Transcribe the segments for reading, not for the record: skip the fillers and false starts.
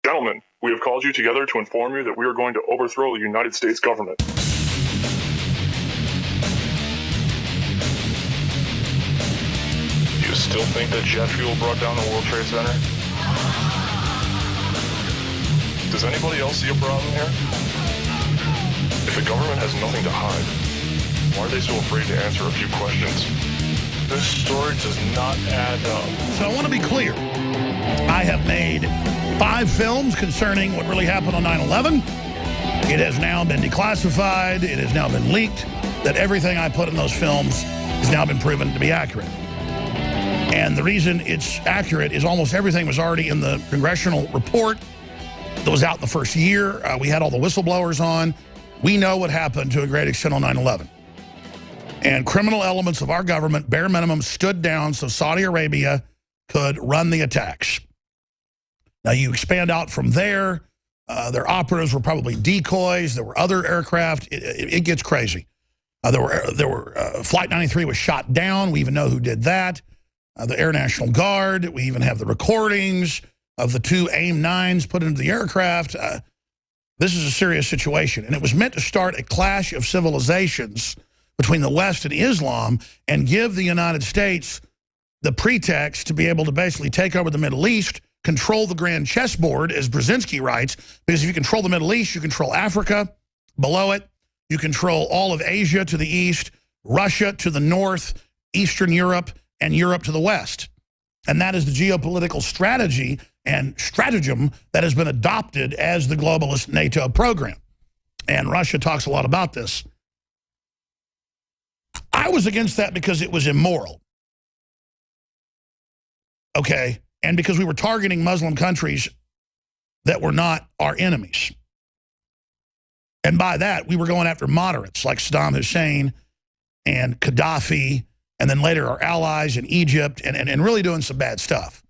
Gentlemen, we have called you together to inform you that we are going to overthrow the United States government. You still think that jet fuel brought down the World Trade Center? Does anybody else see a problem here? If the government has nothing to hide, why are they so afraid to answer a few questions? This story does not add up. So I want to be clear. I have made 5 films concerning what really happened on 9/11. It has now been declassified. It has now been leaked. That everything I put in those films has now been proven to be accurate. And the reason it's accurate is almost everything was already in the congressional report that was out in the first year. We had all the whistleblowers on. We know what happened to a great extent on 9/11. And criminal elements of our government, bare minimum, stood down so Saudi Arabia could run the attacks. Now you expand out from there. Their operatives were probably decoys. There were other aircraft. It gets crazy. Flight 93 was shot down. We even know who did that. The Air National Guard. We even have the recordings of the 2 AIM-9s put into the aircraft. This is a serious situation. And it was meant to start a clash of civilizations between the West and Islam and give the United States the pretext to be able to basically take over the Middle East, control the grand chessboard, as Brzezinski writes, because if you control the Middle East, you control Africa below it, you control all of Asia to the east, Russia to the north, Eastern Europe, and Europe to the west. And that is the geopolitical strategy and stratagem that has been adopted as the globalist NATO program. And Russia talks a lot about this. I was against that because it was immoral. Okay? And because we were targeting Muslim countries that were not our enemies. And by that, we were going after moderates like Saddam Hussein and Gaddafi, and then later our allies in Egypt, and really doing some bad stuff.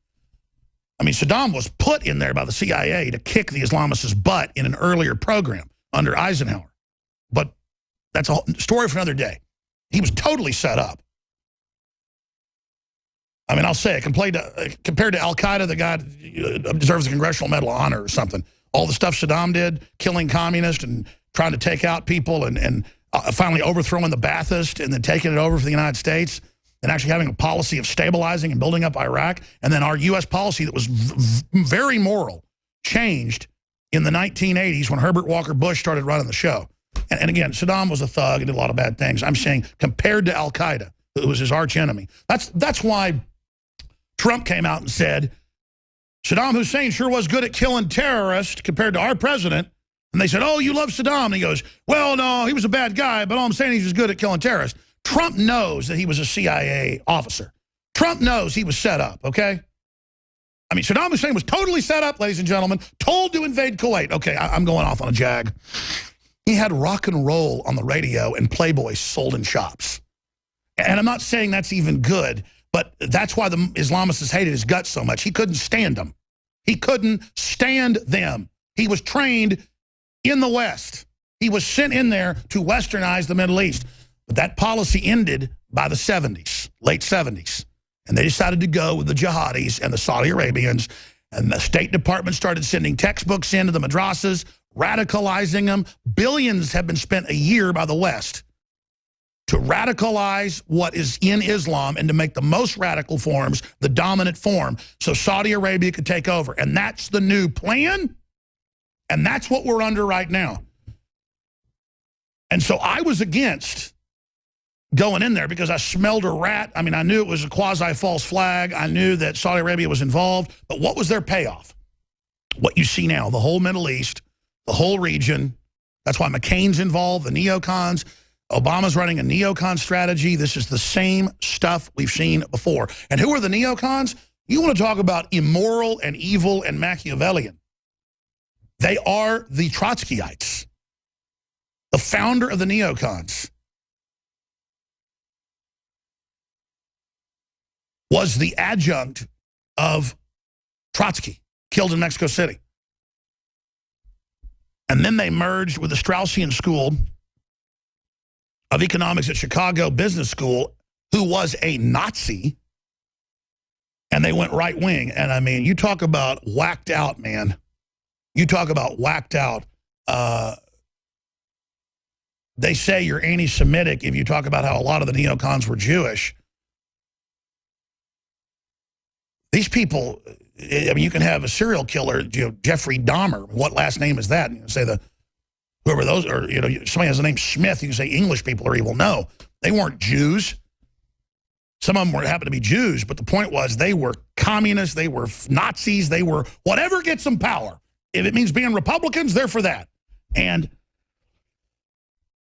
I mean, Saddam was put in there by the CIA to kick the Islamists' butt in an earlier program under Eisenhower. But that's a story for another day. He was totally set up. I mean, I'll say it, compared to Al-Qaeda, the guy deserves a Congressional Medal of Honor or something. All the stuff Saddam did, killing communists and trying to take out people and finally overthrowing the Ba'athist and then taking it over for the United States and actually having a policy of stabilizing and building up Iraq. And then our U.S. policy that was very moral changed in the 1980s when Herbert Walker Bush started running the show. And again, Saddam was a thug and did a lot of bad things. I'm saying compared to Al-Qaeda, who was his arch enemy. That's why Trump came out and said, Saddam Hussein sure was good at killing terrorists compared to our president. And they said, oh, you love Saddam. And he goes, well, no, he was a bad guy, but all I'm saying is he was good at killing terrorists. Trump knows that he was a CIA officer. Trump knows he was set up, okay? I mean, Saddam Hussein was totally set up, ladies and gentlemen, told to invade Kuwait. Okay, I'm going off on a jag. He had rock and roll on the radio and Playboy sold in shops. And I'm not saying that's even good, but that's why the Islamists hated his guts so much. He couldn't stand them. He couldn't stand them. He was trained in the West. He was sent in there to westernize the Middle East. But that policy ended by the 70s, late 70s. And they decided to go with the jihadis and the Saudi Arabians. And the State Department started sending textbooks into the madrasas, radicalizing them. Billions have been spent a year by the West to radicalize what is in Islam and to make the most radical forms the dominant form so Saudi Arabia could take over. And that's the new plan. And that's what we're under right now. And so I was against going in there because I smelled a rat. I mean, I knew it was a quasi-false flag. I knew that Saudi Arabia was involved. But what was their payoff? What you see now, the whole Middle East, the whole region. That's why McCain's involved, the neocons. Obama's running a neocon strategy. This is the same stuff we've seen before. And who are the neocons? You want to talk about immoral and evil and Machiavellian. They are the Trotskyites, the founder of the neocons. Was the adjunct of Trotsky, killed in Mexico City. And then they merged with the Straussian School of Economics at Chicago Business School, who was a Nazi, and they went right wing. And I mean, you talk about whacked out, man. You talk about whacked out. They say you're anti-Semitic if you talk about how a lot of the neocons were Jewish. These people, I mean, you can have a serial killer, Jeffrey Dahmer. What last name is that? You can say whoever those are, somebody has the name Smith, you can say English people are evil. No, they weren't Jews. Some of them happened to be Jews, but the point was they were communists, they were Nazis, they were whatever gets them power. If it means being Republicans, they're for that. And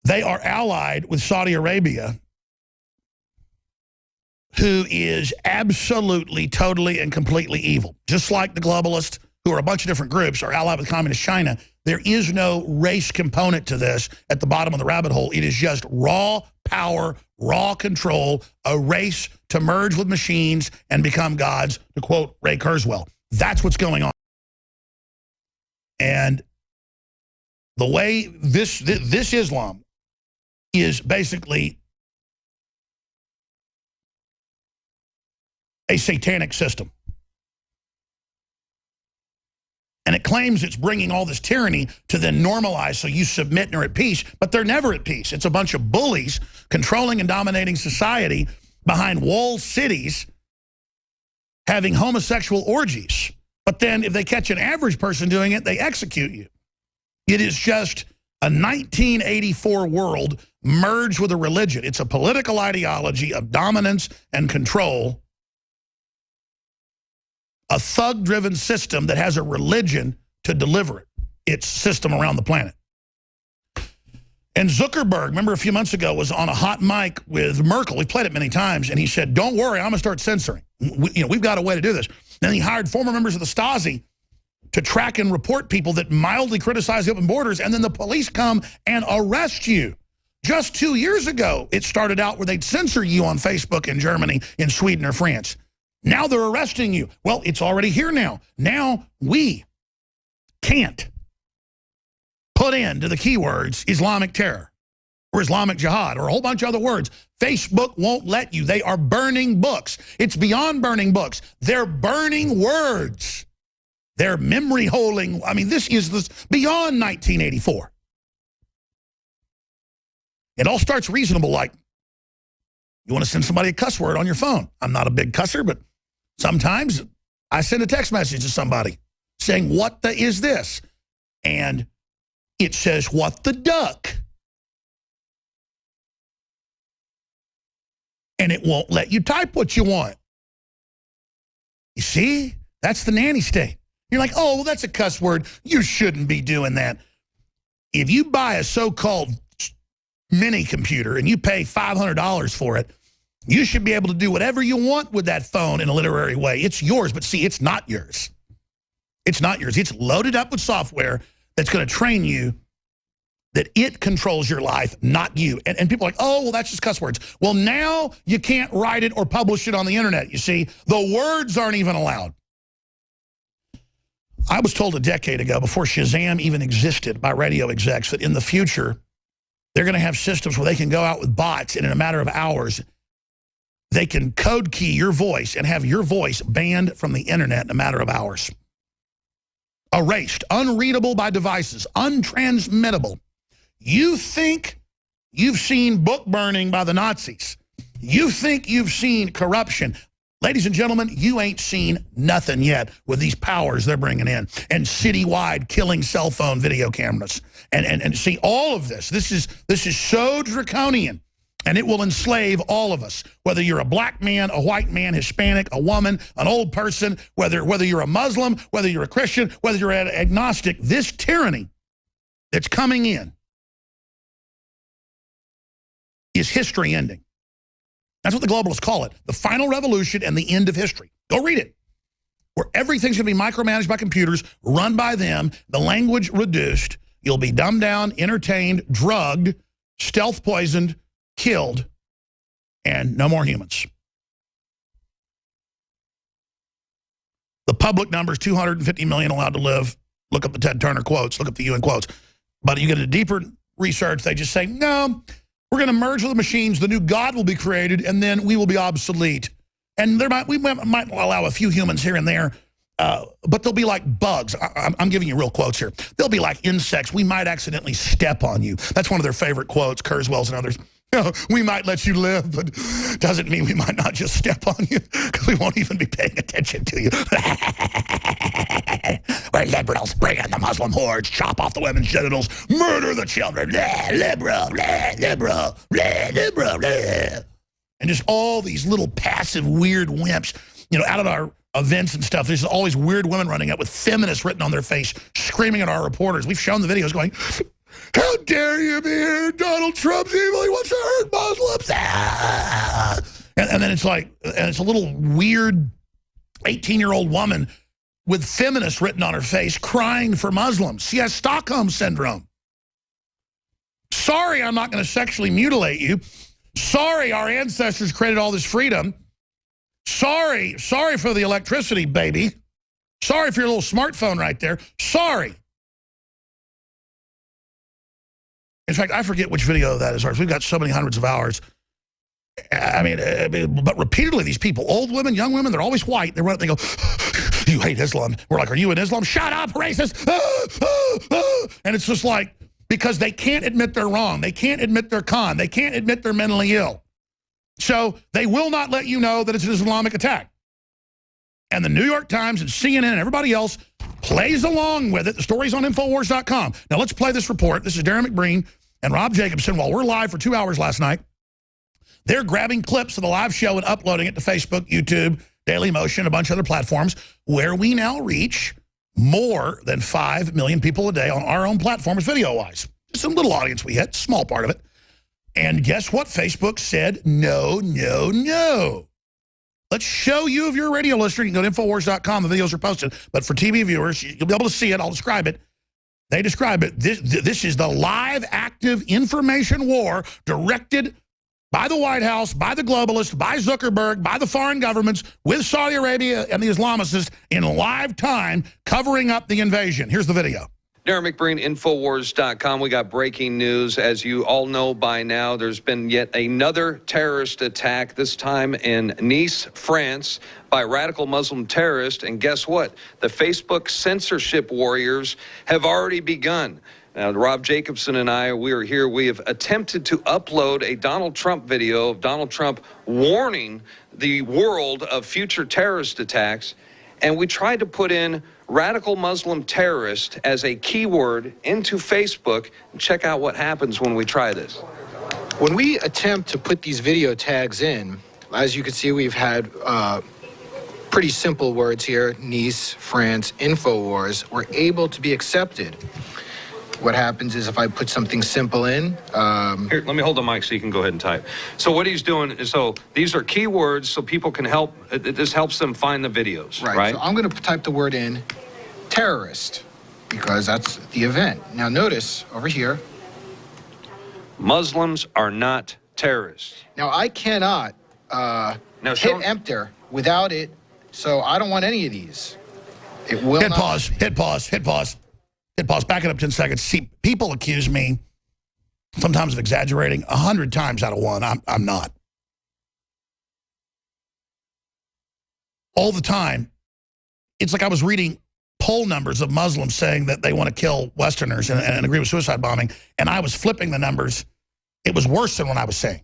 they are allied with Saudi Arabia, who is absolutely, totally, and completely evil. Just like the globalists, who are a bunch of different groups, are allied with Communist China. There is no race component to this at the bottom of the rabbit hole. It is just raw power, raw control, a race to merge with machines and become gods, to quote Ray Kurzweil. That's what's going on. And the way this Islam is basically a satanic system. And it claims it's bringing all this tyranny to then normalize so you submit and are at peace, but they're never at peace. It's a bunch of bullies controlling and dominating society behind walled cities having homosexual orgies. But then if they catch an average person doing it, they execute you. It is just a 1984 world merged with a religion. It's a political ideology of dominance and control. A thug-driven system that has a religion to deliver it, its system around the planet. And Zuckerberg, remember a few months ago, was on a hot mic with Merkel. We played it many times, and he said, don't worry, I'm going to start censoring. We've got a way to do this. Then he hired former members of the Stasi to track and report people that mildly criticize the open borders, and then the police come and arrest you. Just 2 years ago, it started out where they'd censor you on Facebook in Germany, in Sweden, or France. Now they're arresting you. Well, it's already here now. Now we can't put into the keywords Islamic terror or Islamic jihad or a whole bunch of other words. Facebook won't let you. They are burning books. It's beyond burning books. They're burning words. They're memory holding. I mean, this is beyond 1984. It all starts reasonable, like you want to send somebody a cuss word on your phone. I'm not a big cusser, but sometimes I send a text message to somebody saying, what the is this? And it says, what the duck? And it won't let you type what you want. You see? That's the nanny state. You're like, oh, well, that's a cuss word. You shouldn't be doing that. If you buy a so-called mini computer and you pay $500 for it, you should be able to do whatever you want with that phone in a literary way. It's yours, but see, it's not yours. It's not yours. It's loaded up with software that's going to train you that it controls your life, not you. And people are like, oh, well, that's just cuss words. Well, now you can't write it or publish it on the internet, you see. The words aren't even allowed. I was told a decade ago, before Shazam even existed, by radio execs, that in the future, they're going to have systems where they can go out with bots, and in a matter of hours, they can code key your voice and have your voice banned from the internet in a matter of hours. Erased, unreadable by devices, untransmittable. You think you've seen book burning by the Nazis. You think you've seen corruption. Ladies and gentlemen, you ain't seen nothing yet with these powers they're bringing in and citywide killing cell phone video cameras. And see, all of this is so draconian, and it will enslave all of us, whether you're a black man, a white man, Hispanic, a woman, an old person, whether you're a Muslim, whether you're a Christian, whether you're an agnostic. This tyranny that's coming in is history ending. That's what the globalists call it, the final revolution and the end of history. Go read it. Where everything's going to be micromanaged by computers, run by them, the language reduced, you'll be dumbed down, entertained, drugged, stealth poisoned, killed, and no more humans. The public number is 250 million allowed to live. Look up the Ted Turner quotes, look up the UN quotes. But you get a deeper research, they just say, no, we're going to merge with the machines, the new God will be created, and then we will be obsolete. And we might allow a few humans here and there, but they'll be like bugs. I'm giving you real quotes here. They'll be like insects. We might accidentally step on you. That's one of their favorite quotes, Kurzweil's and others. We might let you live, but doesn't mean we might not just step on you because we won't even be paying attention to you. We're liberals. Bring in the Muslim hordes. Chop off the women's genitals. Murder the children. Liberal, liberal, liberal. And just all these little passive, weird wimps, you know, out of our events and stuff. There's always weird women running up with feminists written on their face, screaming at our reporters. We've shown the videos going, how dare you be here? Donald Trump's evil. He wants to hurt Muslims. Ah! And then it's like, and it's a little weird 18-year-old woman with feminists written on her face crying for Muslims. She has Stockholm Syndrome. Sorry, I'm not going to sexually mutilate you. Sorry, our ancestors created all this freedom. Sorry for the electricity, baby. Sorry for your little smartphone right there. Sorry. In fact, I forget which video that is ours. We've got so many hundreds of hours. I mean, but repeatedly, these people, old women, young women, they're always white. They run up, they go, you hate Islam. We're like, are you in Islam? Shut up, racist. And it's just like, because they can't admit they're wrong. They can't admit they're con. They can't admit they're mentally ill. So they will not let you know that it's an Islamic attack. And the New York Times and CNN and everybody else plays along with it. The story's on Infowars.com. Now let's play this report. This is Darren McBreen and Rob Jacobson. While we're live for 2 hours last night, they're grabbing clips of the live show and uploading it to Facebook, YouTube, Daily Motion, a bunch of other platforms, where we now reach more than 5 million people a day on our own platforms video-wise. Just a little audience we hit, small part of it. And guess what? Facebook said, no, no, no. Let's show you if you're a radio listener. You can go to Infowars.com. The videos are posted. But for TV viewers, you'll be able to see it. I'll describe it. They describe it. This is the live, active information war directed by the White House, by the globalists, by Zuckerberg, by the foreign governments, with Saudi Arabia and the Islamists in live time covering up the invasion. Here's the video. Darren McBreen, Infowars.com. We got breaking news. As you all know by now, there's been yet another terrorist attack, this time in Nice, France, by radical Muslim terrorists. And guess what? The Facebook censorship warriors have already begun. Now, Rob Jacobson and I, we are here. We have attempted to upload a Donald Trump video of Donald Trump warning the world of future terrorist attacks. And we tried to put in radical Muslim terrorist as a keyword into Facebook. And check out what happens when we try this. When we attempt to put these video tags in, as you can see, we've had pretty simple words here: Nice, France, Infowars. We're able to be accepted. What happens is if I put something simple in... Here, let me hold the mic so you can go ahead and type. So what he's doing is, so these are keywords so people can help, this helps them find the videos, right? So I'm going to type the word in, terrorist, because that's the event. Now notice, over here... Muslims are not terrorists. Now I cannot hit enter without it, so I don't want any of these. It will hit not... pause, hit pause, hit pause. Hit pause, back it up 10 seconds. See, people accuse me sometimes of exaggerating. 100 times out of 1, I'm not. All the time, it's like I was reading poll numbers of Muslims saying that they want to kill Westerners and agree with suicide bombing, and I was flipping the numbers. It was worse than what I was saying.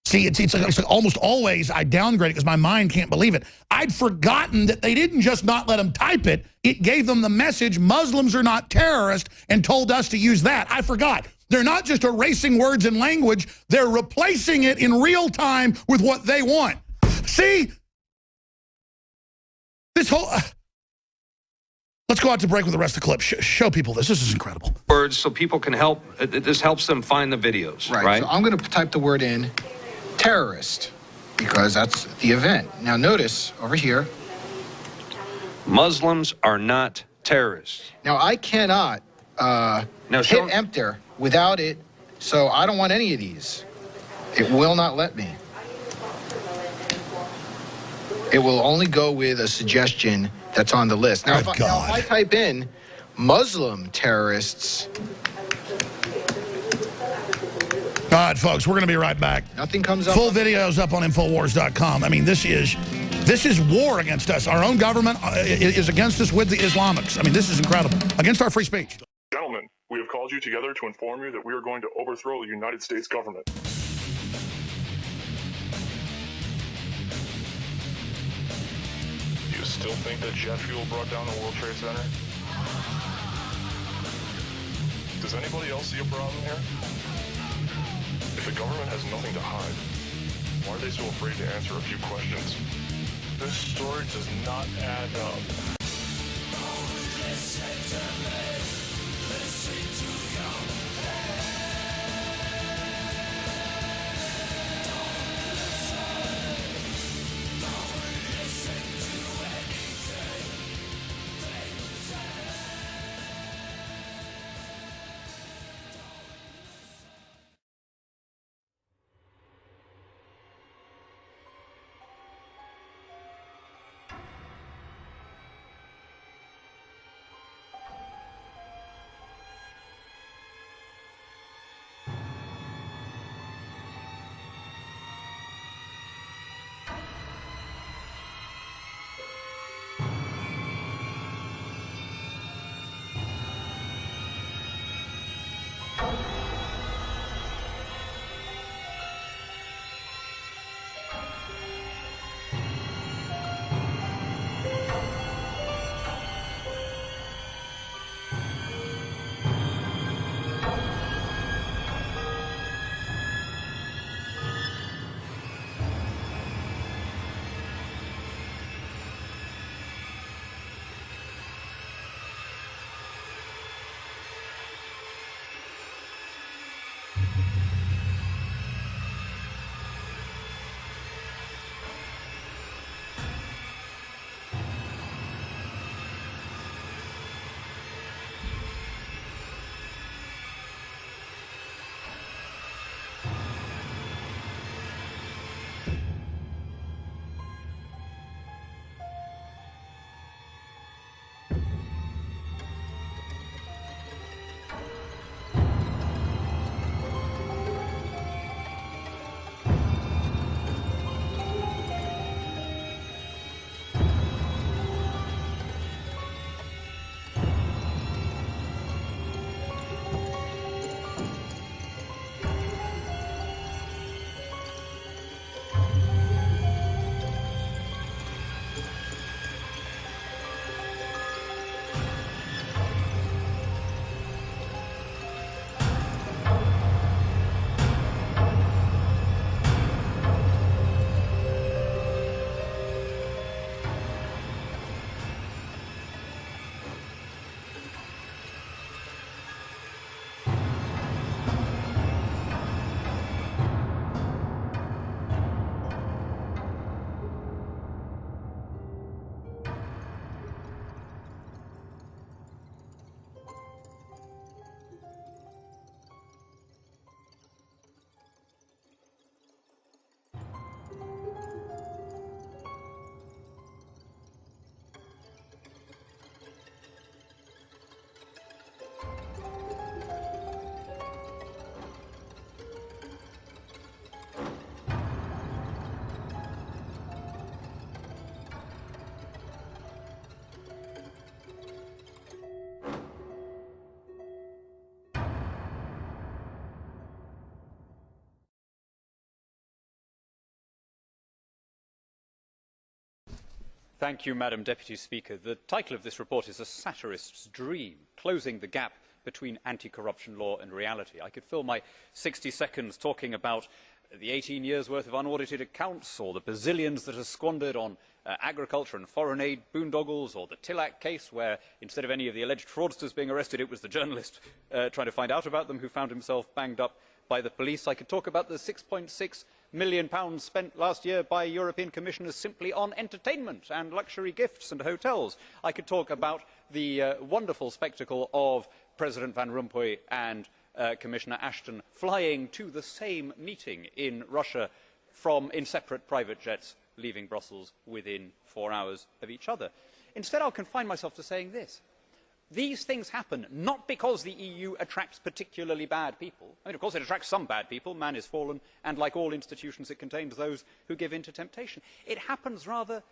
See, it's like almost always I downgrade it because my mind can't believe it. I'd forgotten that they didn't just not let them type it. It gave them the message, Muslims are not terrorists, and told us to use that. I forgot. They're not just erasing words and language. They're replacing it in real time with what they want. See? This whole... let's go out to break with the rest of the clip. Show people this. This is incredible. Words so people can help, this helps them find the videos, right? So I'm going to type the word in, terrorist, because that's the event. Now notice over here, Muslims are not terrorists. Now I cannot hit enter without it, so I don't want any of these. It will not let me. It will only go with a suggestion that's on the list. Now, if I type in Muslim terrorists... All right, folks, we're going to be right back. Nothing comes up. Full videos up on Infowars.com. I mean, this is This is war against us. Our own government is against us with the Islamics. I mean, this is incredible. Against our free speech. Gentlemen, we have called you together to inform you that we are going to overthrow the United States government. You still think that jet fuel brought down the World Trade Center? Does anybody else see a problem here? If the government has nothing to hide, why are they so afraid to answer a few questions? This story does not add up. Thank you, Madam Deputy Speaker. The title of this report is A Satirist's Dream, Closing the Gap Between Anti-Corruption Law and Reality. I could fill my 60 seconds talking about the 18 years' worth of unaudited accounts, or the bazillions that are squandered on agriculture and foreign aid boondoggles, or the Tillack case where instead of any of the alleged fraudsters being arrested, it was the journalist trying to find out about them who found himself banged up by the police. I could talk about the £6.6 million spent last year by European commissioners simply on entertainment and luxury gifts and hotels. I could talk about the wonderful spectacle of President Van Rompuy and Commissioner Ashton flying to the same meeting in Russia in separate private jets, leaving Brussels within 4 hours of each other. Instead, I'll confine myself to saying this. These things happen not because the EU attracts particularly bad people. I mean, of course, it attracts some bad people. Man is fallen, and like all institutions, it contains those who give in to temptation. It happens rather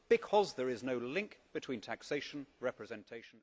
because there is no link between taxation, representation